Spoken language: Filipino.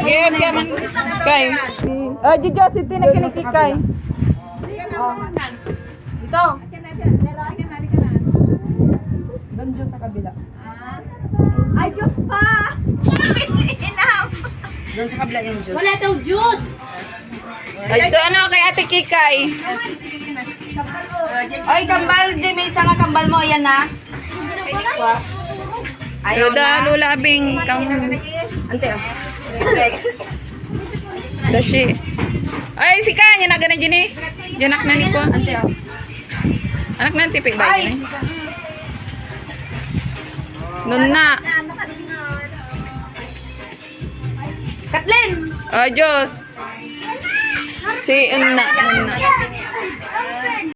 Yes, yaman. Kay. Ah, Jijo, si Tina kinikikay. Dito. Doon Diyos sa kabila. Ay, Diyos pa! Doon sa kabila yung Diyos. Wala daw Diyos! Ay, ito ano kay Ate Kikay. Ay, kambal. Jimmy, isa nga kambal mo. Ayan na. Ayaw na. Lula bing kambal. Ante, ah. Dashi. Ay, si Kanya na gana Jenny. Janak na ni ko. Ante, ah. Anak na tipik ba yun? Nun na. Kathleen! Oh, Diyos. Si Unna.